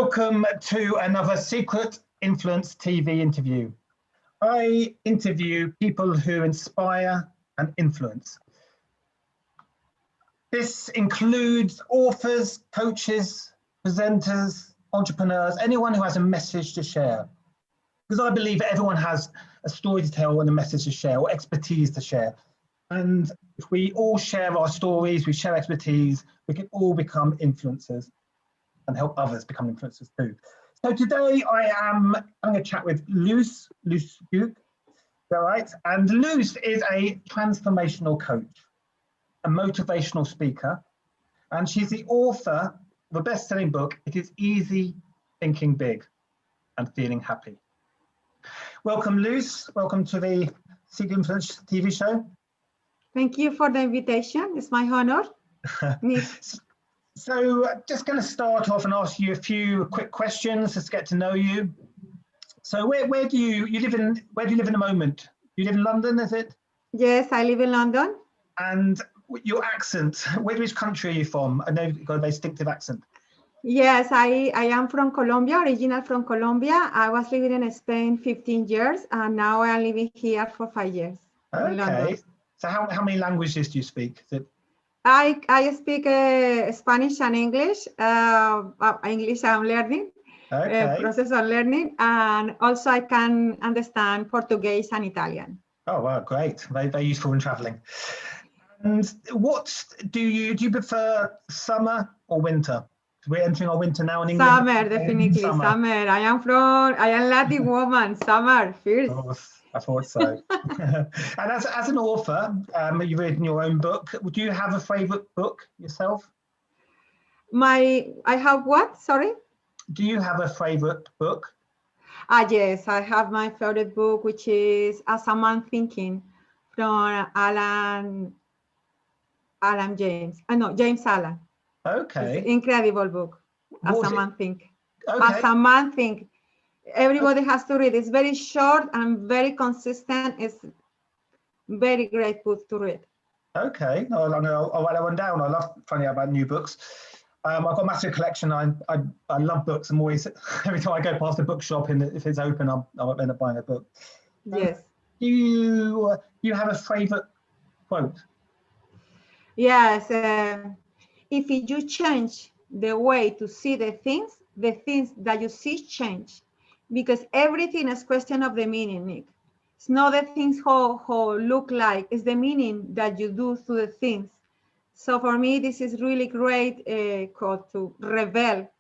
Welcome to another Secret Influence TV interview. I interview people who inspire and influence. This includes authors, coaches, presenters, entrepreneurs, anyone who has a message to share. Because I believe that everyone has a story to tell and a message to share or expertise to share. And if we all share our stories, we share expertise, we can all become influencers and help others become influencers too. So today I'm going to chat with Luz Duque, all right? And Luz is a transformational coach, a motivational speaker, and she's the author of a best-selling book, It Is Easy Thinking Big and Feeling Happy. Welcome, Luz. Welcome to the Secret Influence TV show. Thank you for the invitation. It's my honor. So just going to start off and ask you a few quick questions just to get to know you. So where do you live in the moment? You live in London, is it? Yes, I live in London. And your accent, which country are you from? I know you've got a very distinctive accent. Yes, I am from Colombia, original from Colombia. I was living in Spain 15 years and now I am living here for 5 years. Okay. So how many languages do you speak? Is it... I speak Spanish and English. English I'm learning, process of learning, and also I can understand Portuguese and Italian. Oh wow, great! Very, very useful when traveling. And what do you prefer, summer or winter? We're entering our winter now in England. Summer, definitely summer. I am Latin woman. Summer first. Of course. I thought so. And as an author, you've written your own book. Do you have a favorite book yourself? I have what? Sorry? Do you have a favorite book? Yes, I have my favorite book, which is As a Man Thinking from James Allen. Okay. It's an incredible book. As a Man Think. Okay. As a Man Think. Everybody has to read. It's very short and very consistent. It's very great book to read. Okay, I'll write that one down. I love finding out about new books. I've got a massive collection. I love books. I'm always, every time I go past a bookshop, and if it's open, I'll end up buying a book. Yes. Do you have a favorite quote? Yes. If you change the way to see the things that you see change. Because everything is question of the meaning, Nick. It's not the things how look like, it's the meaning that you do to the things. So for me, this is really great quote to reveal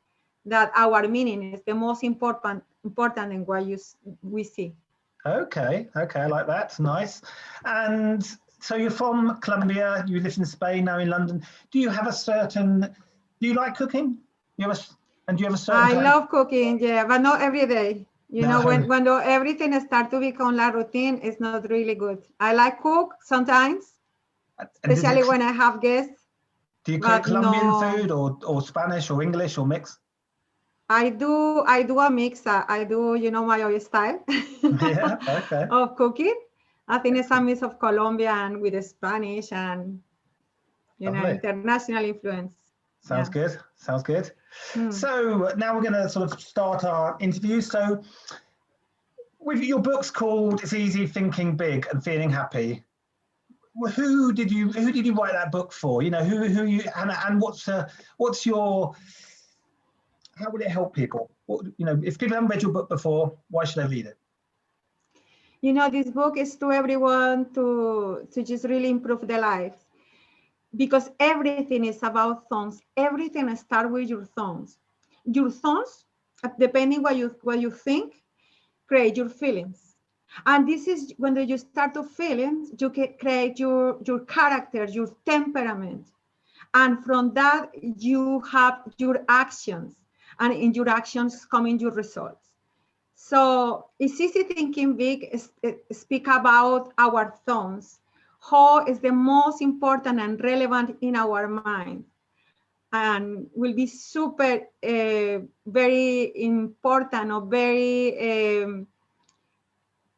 that our meaning is the most important in what we see. Okay, I like that. Nice. And so you're from Colombia, you live in Spain, now in London. Do you like cooking? Do you have a certain I love cooking, yeah, but not every day. You know, when everything starts to become la routine, it's not really good. I like cook sometimes, especially when I have guests. Do you cook Colombian food or Spanish or English or mix? I do a mix. I do, my own style yeah, okay. of cooking. I think it's a mix of Colombian with Spanish and, international influence. Sounds good. Sounds good. So now we're going to sort of start our interview. So with your book's called It's Easy Thinking Big and Feeling Happy. Who did you write that book for? Who you and what's your, how would it help people? If people haven't read your book before, why should they read it? This book is to everyone to just really improve their lives. Because everything is about thoughts. Everything starts with your thoughts. Your thoughts, depending what you think, create your feelings. And this is when you start to feelings, you can create your character, your temperament. And from that, you have your actions. And in your actions come in your results. So It's Easy Thinking Big speak about our thoughts. How is the most important and relevant in our mind, and will be super very important or very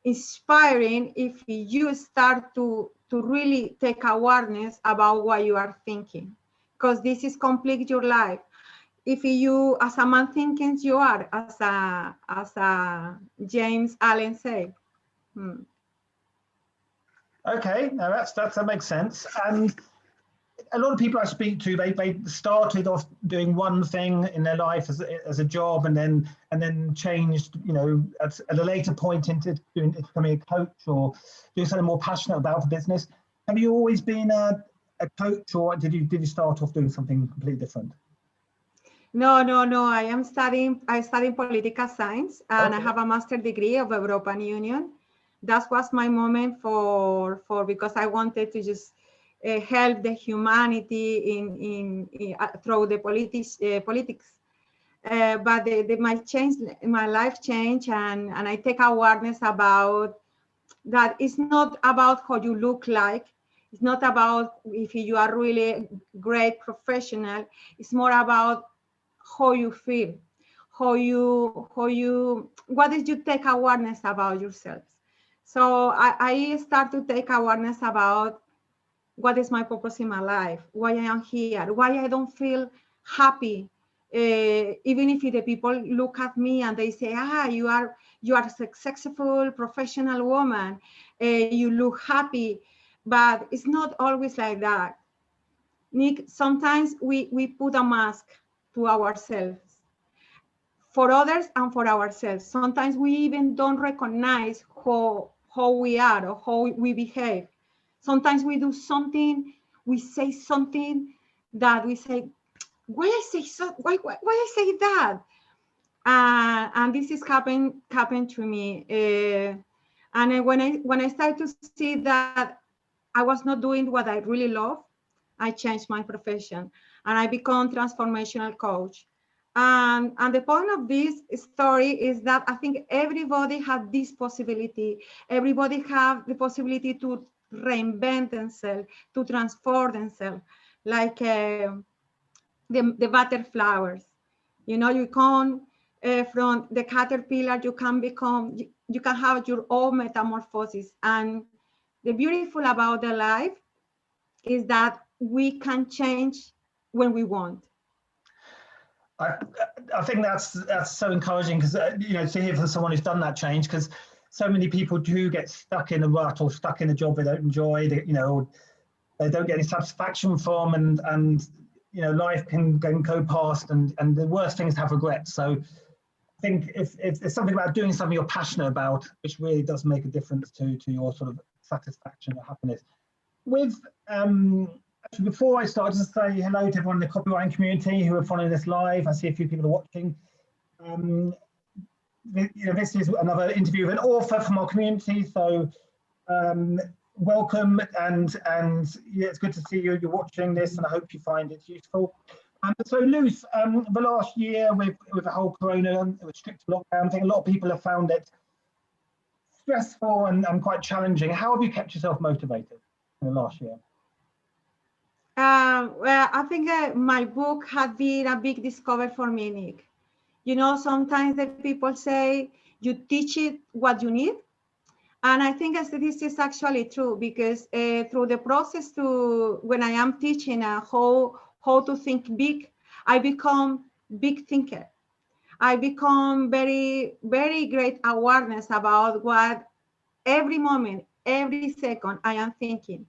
inspiring if you start to really take awareness about what you are thinking, because this is complete your life. if you, as a man thinking, you are, as a James Allen said. Okay, now that makes sense. And a lot of people I speak to, they started off doing one thing in their life as a job, and then changed, at a later point into becoming a coach or doing something more passionate about for business. Have you always been a coach, or did you start off doing something completely different? No. I studying political science, and I have a master's degree of European Union. That was my moment for because I wanted to just help the humanity in through the politics. But my life changed, and I take awareness about that. It's not about how you look like. It's not about if you are really great professional. It's more about how you feel, what did you take awareness about yourself. So I start to take awareness about what is my purpose in my life, why I am here, why I don't feel happy. Even if the people look at me and they say, you are a successful professional woman, you look happy, but it's not always like that. Nick, sometimes we put a mask to ourselves, for others and for ourselves. Sometimes we even don't recognize how we are or how we behave. Sometimes we do something, we say something that we say, why I say that? And this is happened to me. And when I started to see that I was not doing what I really love, I changed my profession and I become transformational coach. And the point of this story is that I think everybody has this possibility. Everybody have the possibility to reinvent themselves, to transform themselves, like the butterflies. You come from the caterpillar, you can have your own metamorphosis. And the beautiful about the life is that we can change when we want. I think that's so encouraging, because to hear from someone who's done that change, because so many people do get stuck in a rut or stuck in a job they don't enjoy, or they don't get any satisfaction from, and life can go past, and the worst thing is to have regrets. So I think if it's something about doing something you're passionate about, which really does make a difference to your sort of satisfaction or happiness. Before I start, just to say hello to everyone in the copywriting community who are following this live. I see a few people are watching. This is another interview with an author from our community, so welcome, and yeah, it's good to see you're watching this, and I hope you find it useful. So Luz, the last year with the whole corona strict lockdown, I think a lot of people have found it stressful and quite challenging. How have you kept yourself motivated in the last year? Well, I think my book has been a big discovery for me, Nick. Sometimes the people say you teach it what you need. And I think this is actually true, because through the process when I am teaching how to think big, I become big thinker. I become very, very great awareness about what every moment, every second I am thinking.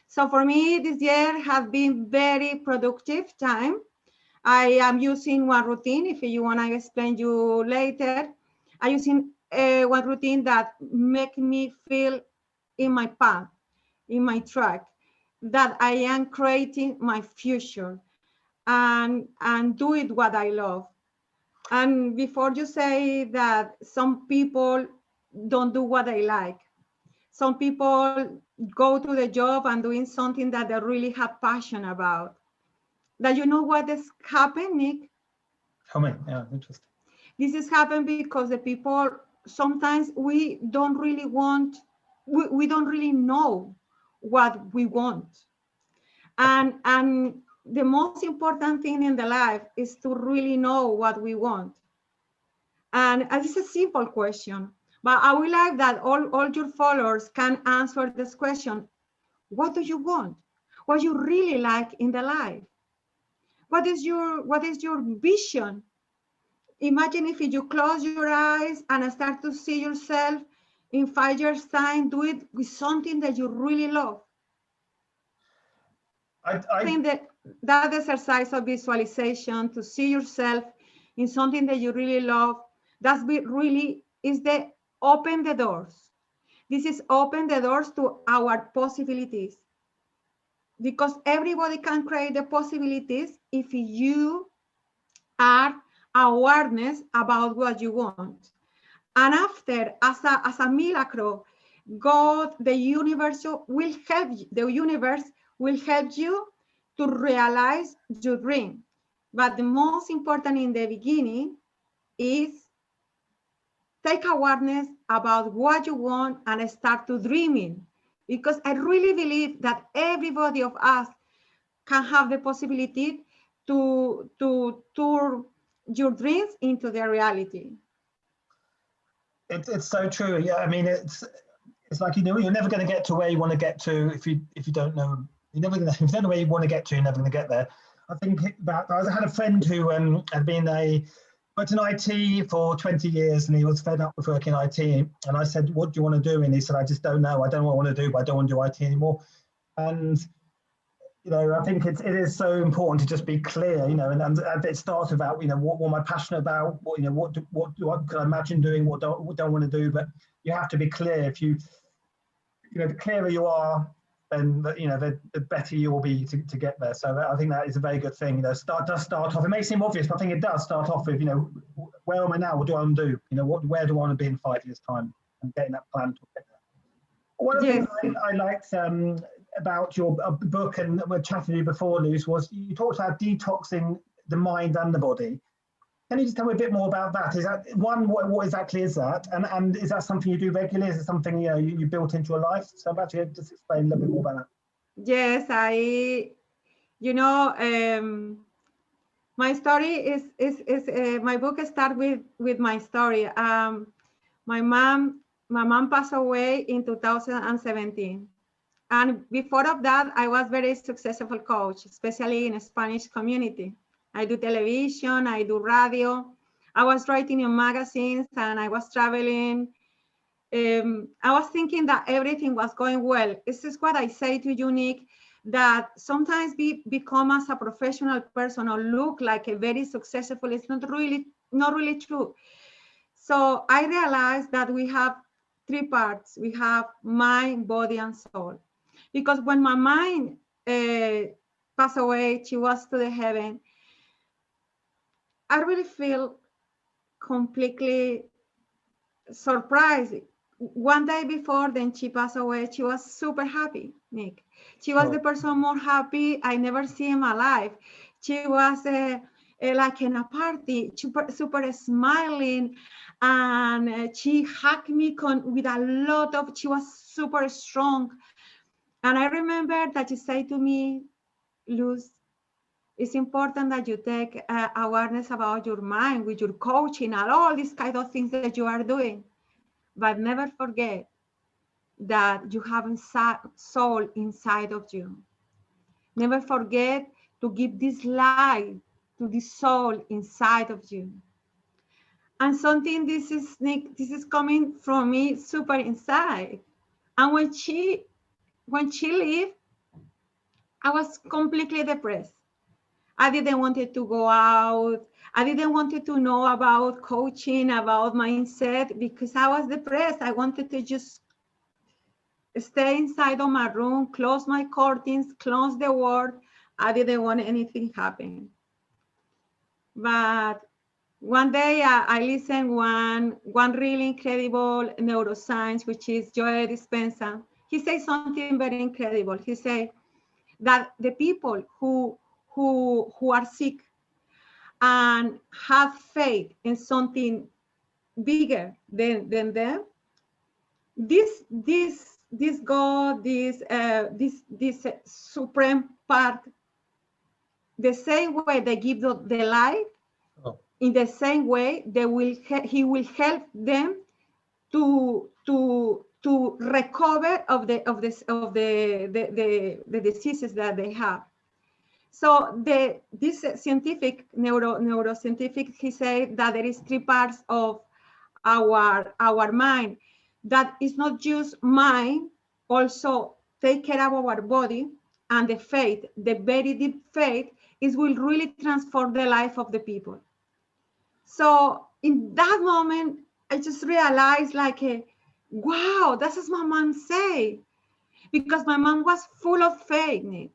So for me, this year has been very productive time. I am using one routine. If you want, I explain you later. I'm using one routine that make me feel in my path, in my track, that I am creating my future and do it what I love. And before you say that some people don't do what they like, some people go to the job and doing something that they really have passion about. That what has happened, Nick? Tell me, yeah, interesting. This has happened because the people, sometimes we don't really want, we don't really know what we want. And the most important thing in the life is to really know what we want. And it's a simple question, but I would like that all your followers can answer this question. What do you want? What you really like in the life? What is your vision? Imagine if you close your eyes and start to see yourself in 5 years' time, do it with something that you really love. I think that exercise of visualization, to see yourself in something that you really love, that's really is the open the doors. This is open the doors to our possibilities, because everybody can create the possibilities if you are awareness about what you want. And after, as a miracle, God, the universe will help you. The universe will help you to realize your dream. But the most important in the beginning is take awareness about what you want and start to dreaming. Because I really believe that everybody of us can have the possibility to turn your dreams into their reality. It's so true. Yeah, I mean, it's like, you know, you're never going to get to where you want to get to if you don't know. You're never going to. If you don't know where you want to get to, you're never going to get there. I think that I had a friend who had been worked in IT for 20 years, and he was fed up with working in IT. And I said, "What do you want to do?" And he said, "I just don't know. I don't know what I want to do, but I don't want to do IT anymore." And you know, I think it is so important to just be clear, you know, and it starts about, you know, what am I passionate about? What, you know, what could I imagine doing? What don't want to do? But you have to be clear. If you know, the clearer you are, then you know, the better you will be to get there. So I think that is a very good thing. You know, start off. It may seem obvious, but I think it does start off with, you know, where am I now? What do I want to do? You know, where do I want to be in 5 years' time? And getting that plan to get there. One of the things I liked about your book, and we chatted to you before, Luz, was you talked about detoxing the mind and the body. Can you just tell me a bit more about that? Is that one, what exactly is that? And is that something you do regularly? Is it something, you know, you built into your life? So actually just explain a little bit more about that. Yes, you know, my story is my book starts with my story. My mom passed away in 2017. And before of that, I was very successful coach, especially in the Spanish community. I do television, I do radio. I was writing in magazines and I was traveling. I was thinking that everything was going well. This is what I say to you, Nick, that sometimes we become as a professional person or look like a very successful. It's not really true. So I realized that we have 3 parts. We have mind, body, and soul. Because when my mind passed away, she was to the heaven, I really feel completely surprised. One day before then she passed away, she was super happy, Nick. She was the person more happy I never see in my life. She was like in a party, super smiling, and she hugged me with a lot of, she was super strong. And I remember that she said to me, Luz, it's important that you take awareness about your mind with your coaching and all these kind of things that you are doing. But never forget that you have a soul inside of you. Never forget to give this light to the soul inside of you. And something, this is coming from me super inside. And when she left, I was completely depressed. I didn't want to go out. I didn't want to know about coaching, about mindset, because I was depressed. I wanted to just stay inside of my room, close my curtains, close the world. I didn't want anything happen. But one day I listened one really incredible neuroscience, which is Joe Dispenza. He said something very incredible. He said that the people who are sick and have faith in something bigger than them, this God, this supreme part, the same way they give the life, in the same way he will help them to recover of the diseases that they have. So this scientific, neuroscientific, he said that there is 3 parts of our mind, that is not just mind, also take care of our body, and the faith, the very deep faith, is will really transform the life of the people. So in that moment, I just realized like, wow, that's what my mom say, because my mom was full of faith, Nick.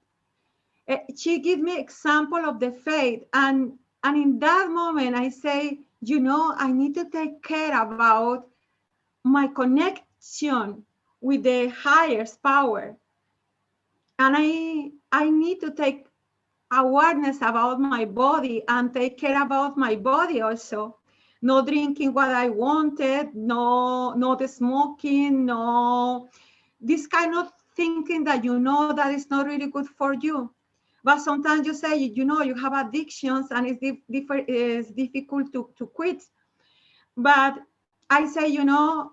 She gave me example of the faith, and in that moment I say, you know, I need to take care about my connection with the highest power, and I need to take awareness about my body and take care about my body also. No drinking what I wanted, no not smoking, no this kind of thinking that you know that is not really good for you. But sometimes you say, you know, you have addictions and it's difficult to quit. But I say, you know,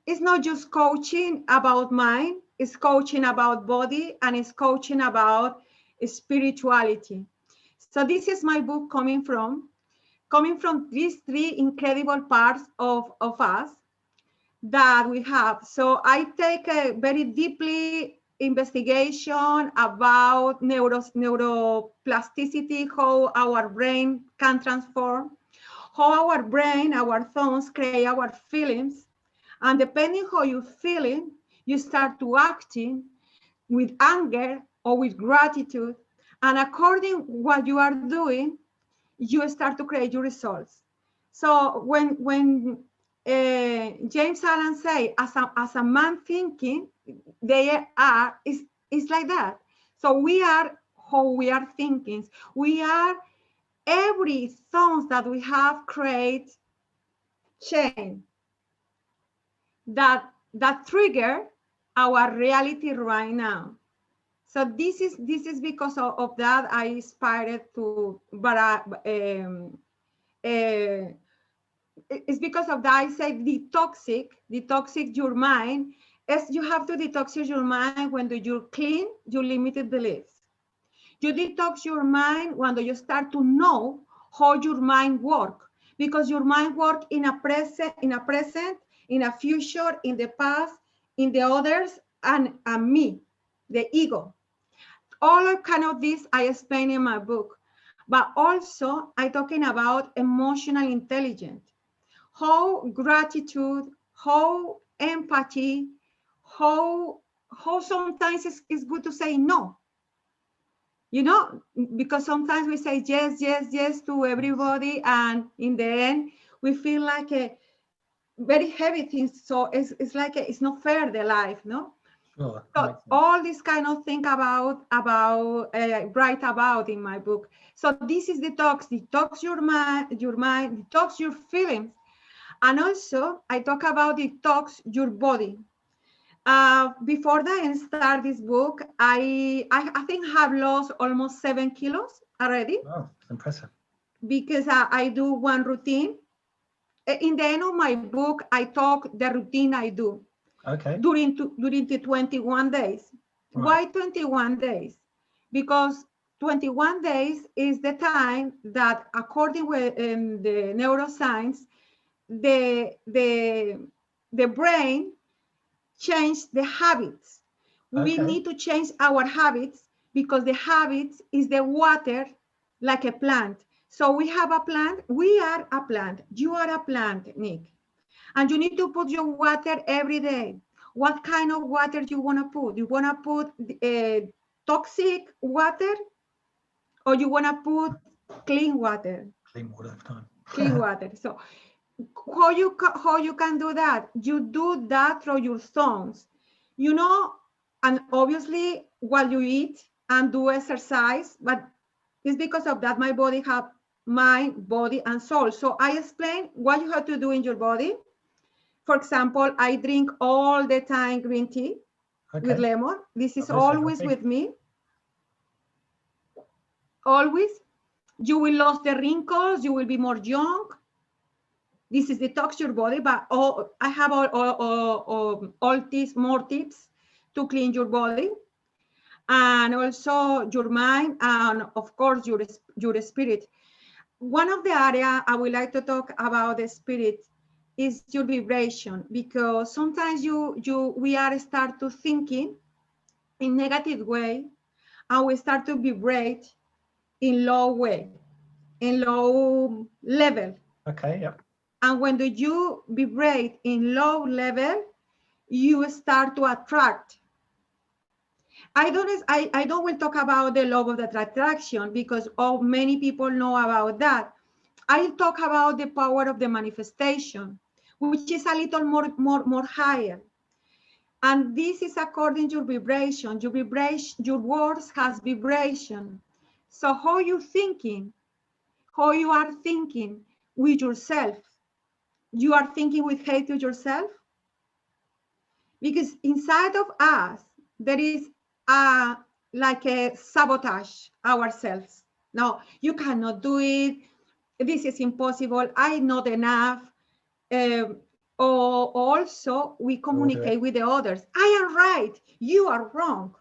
it's not just coaching about mind, it's coaching about body, and it's coaching about spirituality. So this is my book coming from these 3 incredible parts of us that we have. So I take a very deeply investigation about neuroplasticity, how our brain can transform, how our brain, our thoughts create our feelings. And depending how you're feeling, you start to acting with anger or with gratitude. And according what you are doing, you start to create your results. So when James Allen say, as a man thinking, they are, is like that. So we are how we are thinking. We are every thought that we have create chain that trigger our reality right now. So this is because of that I inspired to, but it's because of that I say detoxic your mind. As you have to detox your mind when you clean your limited beliefs. You detox your mind when you start to know how your mind works, because your mind works in a present, in a future, in the past, in the others, and me, the ego. All of kind of this I explain in my book, but also I talking about emotional intelligence, how gratitude, how empathy, how sometimes it's good to say no. You know, because sometimes we say yes to everybody, and in the end we feel like a very heavy things. So it's like it's not fair, the life, no? Sure. So all this kind of thing about write about in my book. So this is detox your mind, detox your feelings, and also I talk about detox your body. Before that I start this book, I think have lost almost 7 kilos already. Wow, impressive. Because I do one routine. In the end of my book, I talk the routine I do. Okay. During the 21 days. Right. Why 21 days? Because 21 days is the time that, according with the neuroscience, the brain change the habits. We need to change our habits, because the habits is the water, like a plant. So we have a plant, we are a plant, you are a plant, Nick. And you need to put your water every day. What kind of water you want to put? You want to put toxic water, or you want to put clean water? Clean water time. Clean water. So how you can do that? You do that through your thoughts, you know, and obviously while you eat and do exercise, but it's because of that my body have mind, body, and soul. So I explain what you have to do in your body. For example, I drink all the time green tea with lemon. This is always with me. Always. You will lose the wrinkles. You will be more young. This is detox your body, but I have all these more tips to clean your body. and also your mind, and of course your spirit. One of the area I would like to talk about the spirit is your vibration, because sometimes we are start to thinking in negative way, and we start to vibrate in low way, in low level. Okay, yeah. And when you vibrate in low level, you start to attract. I don't will talk about the law of the attraction, because many people know about that. I'll talk about the power of the manifestation, which is a little more higher. And this is according to your vibration. Your vibration, your words has vibration. So how you thinking, how you are thinking with yourself, you are thinking with hate to yourself? Because inside of us, there is like a sabotage ourselves. No, you cannot do it. This is impossible. I'm not enough. Or also we communicate with the others. I am right. You are wrong.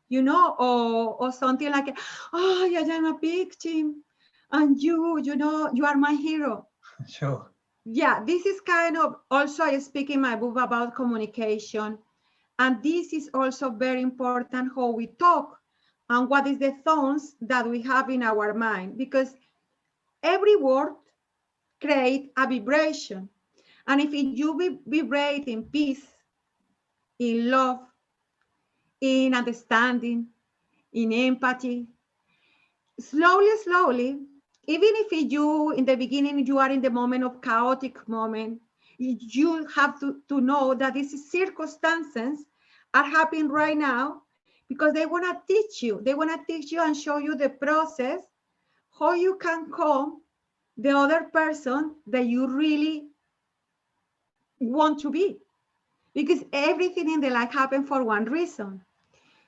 You know, or something like, oh, I am a victim, and you know, you are my hero. Sure. Yeah, this is kind of also, I speak in my book about communication. And this is also very important, how we talk and what is the thoughts that we have in our mind, because every word creates a vibration. And if you vibrate in peace, in love, in understanding, in empathy, slowly, even if you, in the beginning, you are in the moment of chaotic moment, you have to know that these circumstances are happening right now because they want to teach you. They want to teach you and show you the process, how you can calm the other person that you really want to be. Because everything in the life happens for one reason.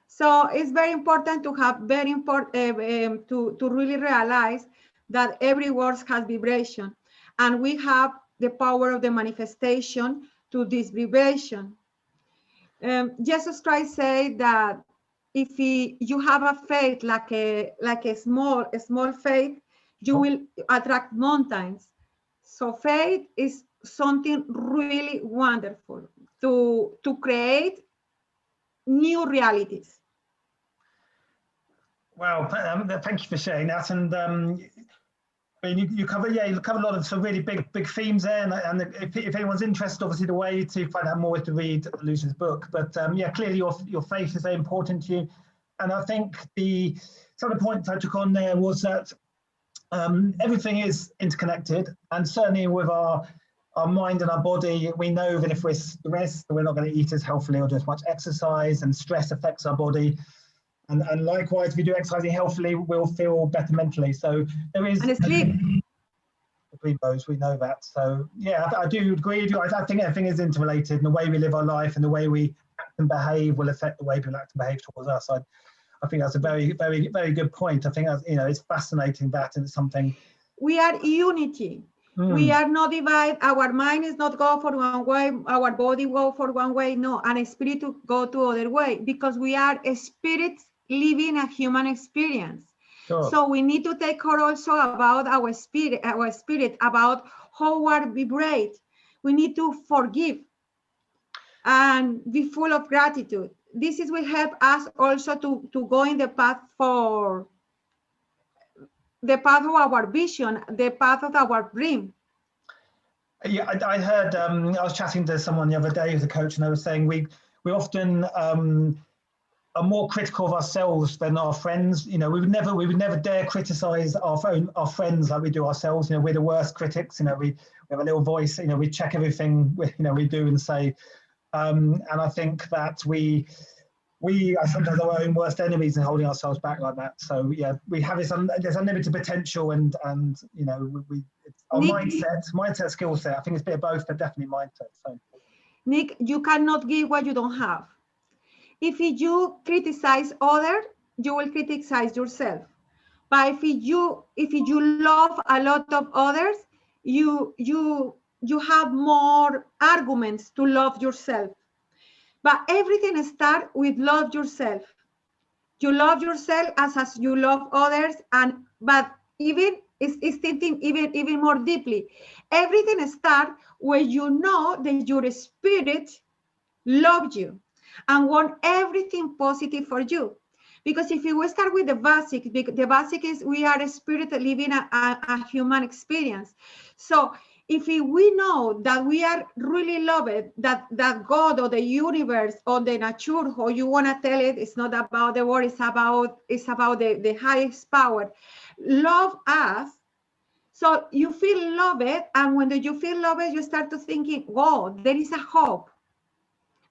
So it's very important to have to really realize that every word has vibration, and we have the power of the manifestation to this vibration. Jesus Christ said that if you have a faith like a small faith, you will attract mountains. So faith is something really wonderful to create new realities. Wow, thank you for sharing that. And I mean, you cover a lot of some really big themes there. And if anyone's interested, obviously the way to find out more is to read Luz's book. But yeah, clearly your faith is very important to you. And I think some of the points I took on there was that everything is interconnected, and certainly with our mind and our body, we know that if we're stressed, we're not going to eat as healthily or do as much exercise, and stress affects our body. And likewise, if we do exercising healthily, we'll feel better mentally. So there is sleep. Between those, we know that. So yeah, I do agree with you. I think everything is interrelated, and the way we live our life and the way we act and behave will affect the way people act and behave towards us. I think that's a very good point. I think that's, it's fascinating that, and it's something. We are unity. We are not divided. Our mind is not go for one way. Our body go for one way. No, and a spirit to go to other way, because we are a spirit living a human experience. Sure. So we need to take care also about our spirit, about how we vibrate. We need to forgive and be full of gratitude. This will help us also to go in the path of our vision, the path of our dream. Yeah, I heard. I was chatting to someone the other day who's a coach, and they were saying we often are more critical of ourselves than our friends. We would never dare criticize our friends like we do ourselves. We're the worst critics. We have a little voice. We check everything we do and say. And I think that we are sometimes our own worst enemies in holding ourselves back like that. So yeah, we have there's unlimited potential, and it's our mindset, skill set. I think it's a bit of both, but definitely mindset. So Nick, you cannot give what you don't have. If you criticize others, you will criticize yourself. But if you love a lot of others, you have more arguments to love yourself. But everything starts with love yourself. You love yourself as you love others, but even is thinking even more deeply. Everything starts when you know that your spirit loves you and want everything positive for you. Because if you start with the basic is we are a spirit living a human experience. So if we know that we are really loved, that God or the universe or the nature, how you want to tell it, it's not about the word, it's about the highest power, love us. So you feel loved, and when you feel loved, you start to thinking, wow, there is a hope.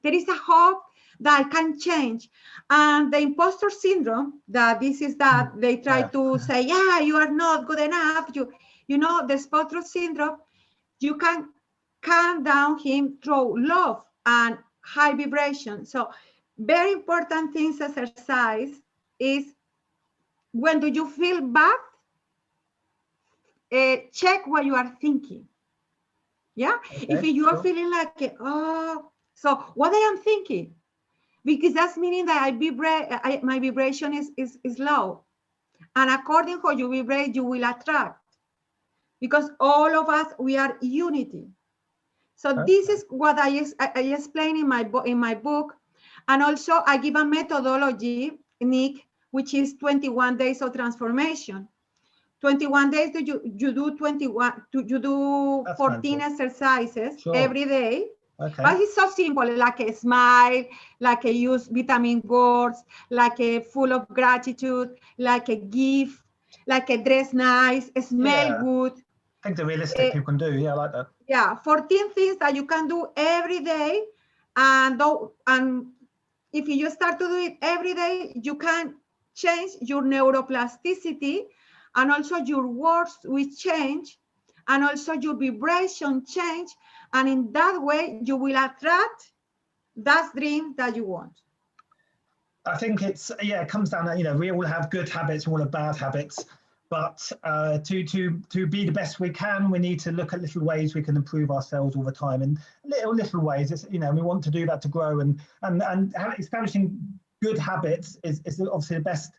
There is a hope that I can change. And the imposter syndrome, that this is that they try to say, yeah, you are not good enough. You know, the imposter syndrome, you can calm down him through love and high vibration. So very important things exercise is when do you feel bad, check what you are thinking. Yeah, okay, if you are feeling like, oh, so what I am thinking, because that's meaning that my vibration is low. And according to how you vibrate, you will attract. Because all of us, we are unity. So this is what I explain in my book. And also I give a methodology, Nick, which is 21 days of transformation. 21 days, you do 21, you do 14 exercises every day. Okay. But it's so simple, like a smile, like a use vitamin words, like a full of gratitude, like a gift, like a dress nice, smell good. I think the realistic people can do, yeah, I like that. Yeah, 14 things that you can do every day. And if you start to do it every day, you can change your neuroplasticity, and also your words will change, and also your vibration change. And in that way, you will attract that dream that you want. I think it's, it comes down to, we all have good habits, we all have bad habits. But to be the best we can, we need to look at little ways we can improve ourselves all the time, and little ways. It's, we want to do that to grow, and establishing good habits is obviously the best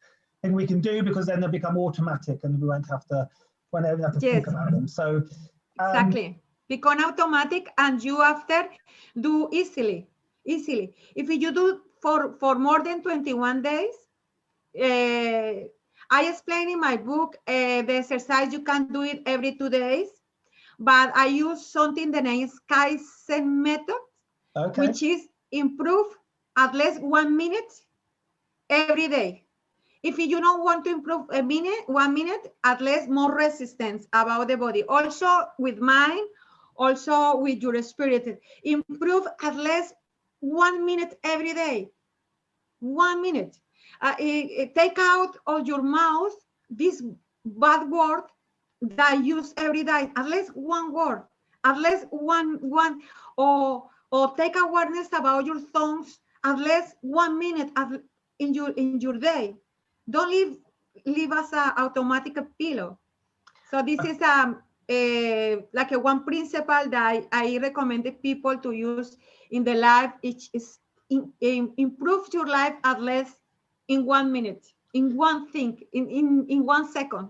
thing we can do, because then they'll become automatic, and we won't have to think about them. So exactly, become automatic, and you after do easily. If you do for more than 21 days. I explain in my book the exercise, you can do it every 2 days, but I use something the name is Kaizen method, which is improve at least 1 minute every day. If you don't want to improve 1 minute, at least more resistance about the body. Also with mind, also with your spirit. Improve at least 1 minute every day. 1 minute. Take out of your mouth this bad word that I use every day. At least one word, at least one, or take awareness about your thoughts. At least 1 minute in your day. Don't leave as an automatic pillow. So this is like a one principle that I recommended people to use in the life. It is improve your life at least in 1 minute, in one thing, in 1 second.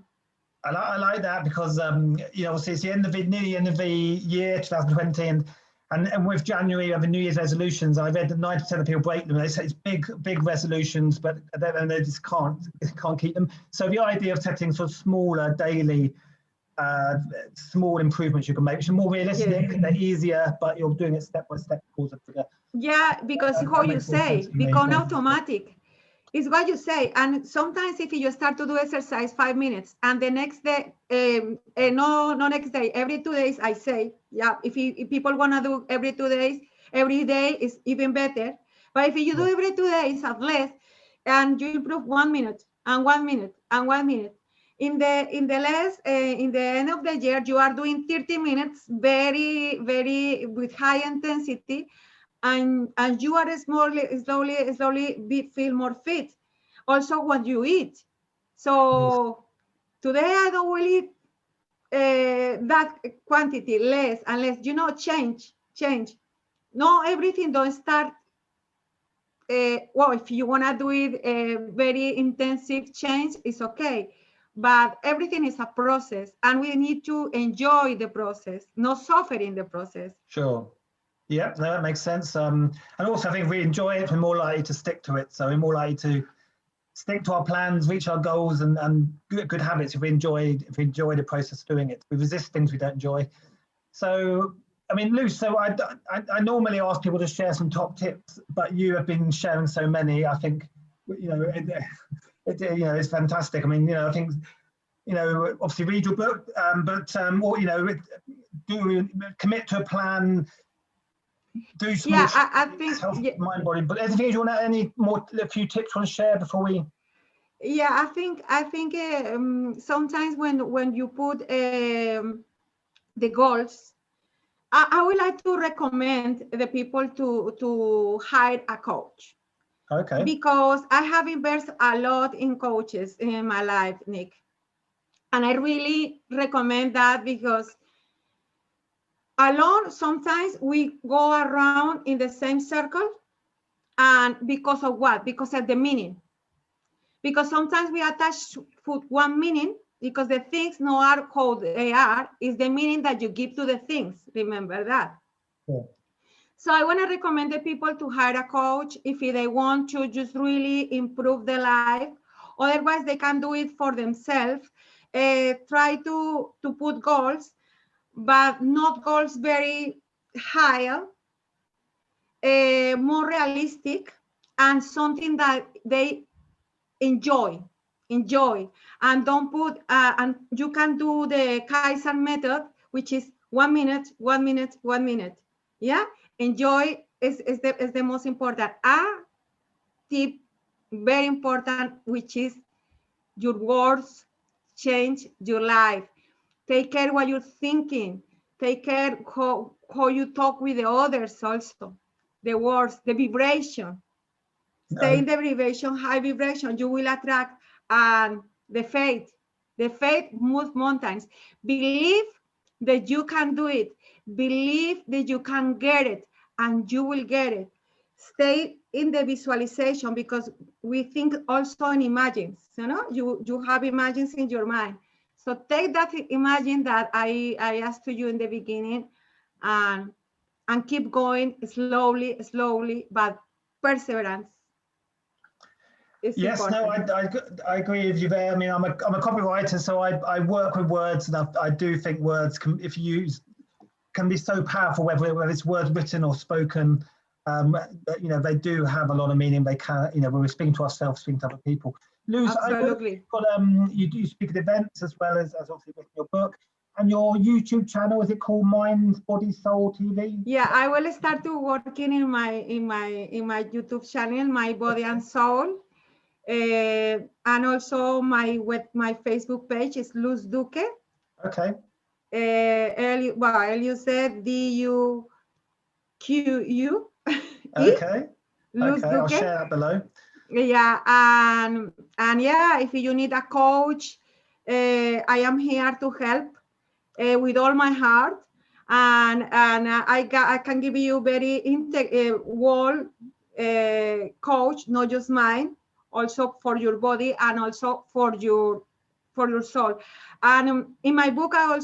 I like that, because obviously it's nearly the end of the year 2020, and with January we have the New Year's resolutions. I read that 90% of people break them. They say it's big resolutions, but they just can't keep them. So the idea of setting sort of smaller daily small improvements you can make, which are more realistic, they're easier, but you're doing it step by step. Yeah, because how you say, become automatic. It's what you say. And sometimes if you start to do exercise 5 minutes, and the next day, no next day, every 2 days, I say, yeah, if people want to do every 2 days, every day is even better. But if you do every 2 days at least, and you improve 1 minute and 1 minute and 1 minute, in the end of the year, you are doing 30 minutes, very, very with high intensity, and you are slowly feel more fit. Also, what you eat. So today I don't will eat that quantity, less, unless change. No, everything don't start well, if you want to do it very intensive change, it's okay. But everything is a process, and we need to enjoy the process, not suffer in the process. Sure. Yeah, no, that makes sense. And also, I think if we enjoy it, we're more likely to stick to it. So we're more likely to stick to our plans, reach our goals, and good habits if we enjoy the process of doing it. We resist things we don't enjoy. So, I mean, Luz, so I normally ask people to share some top tips, but you have been sharing so many. I think, it's fantastic. I mean, I think, obviously read your book, but or do commit to a plan. Do some I think health, mind, body. But anything you want to a few tips you want to share before we? Yeah, I think sometimes when you put the goals, I would like to recommend the people to hire a coach. Okay. Because I have invested a lot in coaches in my life, Nick. And I really recommend that because alone, sometimes we go around in the same circle. And because of what? Because of the meaning. Because sometimes we attach to one meaning because the things no are how they are, is the meaning that you give to the things. Remember that. Yeah. So I want to recommend the people to hire a coach if they want to just really improve their life. Otherwise, they can do it for themselves. Try to put goals, but not goals very high, more realistic, and something that they enjoy, and don't put, and you can do the Kaizen method, which is 1 minute, 1 minute, 1 minute. Yeah, enjoy is the most important. A tip, very important, which is your words change your life. Take care what you're thinking. Take care how you talk with the others also. The words, the vibration. Stay in the vibration, high vibration. You will attract the faith. The faith moves mountains. Believe that you can do it. Believe that you can get it, and you will get it. Stay in the visualization, because we think also in imagines. You have imagines in your mind. So take that imagine that I asked to you in the beginning, and keep going slowly, but perseverance. Yes, important. No, I agree with you there. I mean, I'm a copywriter, so I work with words, and I do think words if used can be so powerful, whether it's words written or spoken. They do have a lot of meaning. They can, when we're speaking to ourselves, speaking to other people. Luz, absolutely. You do speak at events as well as obviously written your book. And your YouTube channel, is it called Mind, Body, Soul TV? Yeah, I will start to working in my YouTube channel, My Body and Soul, and also my Facebook page is Luz Duque. Okay. You said DUQU. Okay. Luz okay, Duque. I'll share that below. Yeah, and yeah, if you need a coach, I am here to help. With all my heart, and I can give you very whole coach, not just mine, also for your body and also for your soul. And in my book, I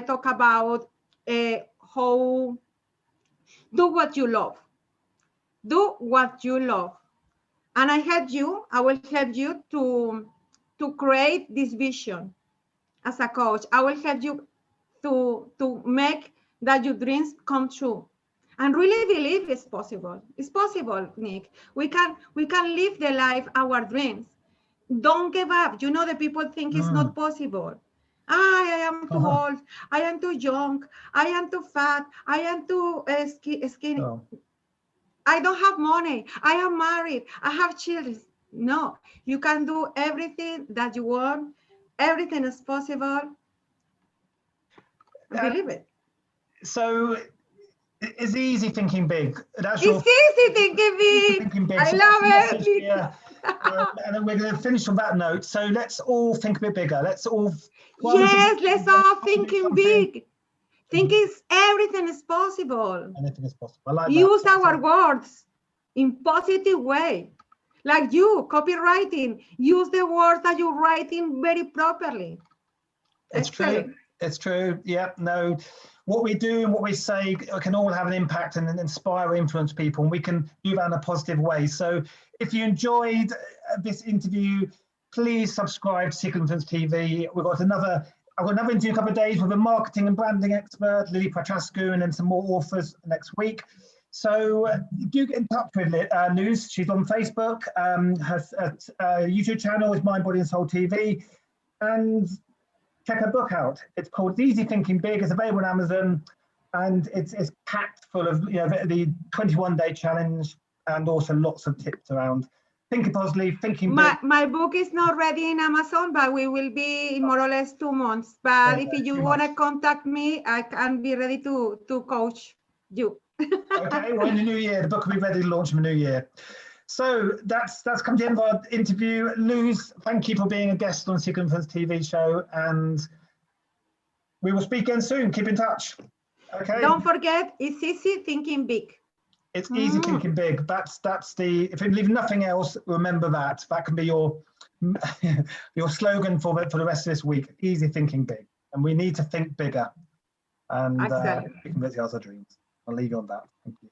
talk about how do what you love, and I will help you to create this vision. As a coach, I will help you to make that your dreams come true, and really believe it's possible. It's possible, Nick. We can live the life, our dreams. Don't give up. The people think it's not possible. I am too old. I am too young. I am too fat. I am too skinny. Oh. I don't have money. I am married. I have children. No, you can do everything that you want. Everything is possible. Believe it. So it's easy thinking big. Easy thinking big. I love it. Yeah. And then we're going to finish on that note. So let's all think a bit bigger. Let's all. Let's all thinking big. Think everything is possible. Anything is possible. I like Use our words. in positive way. Like you, copywriting, use the words that you're writing very properly. It's true. It's true. Yeah, no, what we do and what we say can all have an impact and inspire or influence people, and we can do that in a positive way. So if you enjoyed this interview, please subscribe to Secret Influence TV. I've got another interview in a couple of days with a marketing and branding expert, Lily Patrascu, and then some more authors next week. So do get in touch with Luz. She's on Facebook. Her YouTube channel is Mind, Body and Soul TV. And check her book out. It's called Easy Thinking Big. It's available on Amazon, and it's packed full of the 21-day challenge and also lots of tips around thinking positively, thinking big. My book is not ready in Amazon, but we will be in more or less 2 months. But if you want to contact me, I can be ready to coach you. Okay, well, in the new year, the book will be ready to launch in the new year. So that's come to the end of our interview. Luz, thank you for being a guest on Secret Influence TV show, and we will speak again soon. Keep in touch. Okay. Don't forget, it's easy thinking big. It's easy thinking big. That's the. If you leave nothing else, remember that. That can be your your slogan for the rest of this week. Easy thinking big, and we need to think bigger, and we can realize our dreams. I'll leave you on that. Thank you.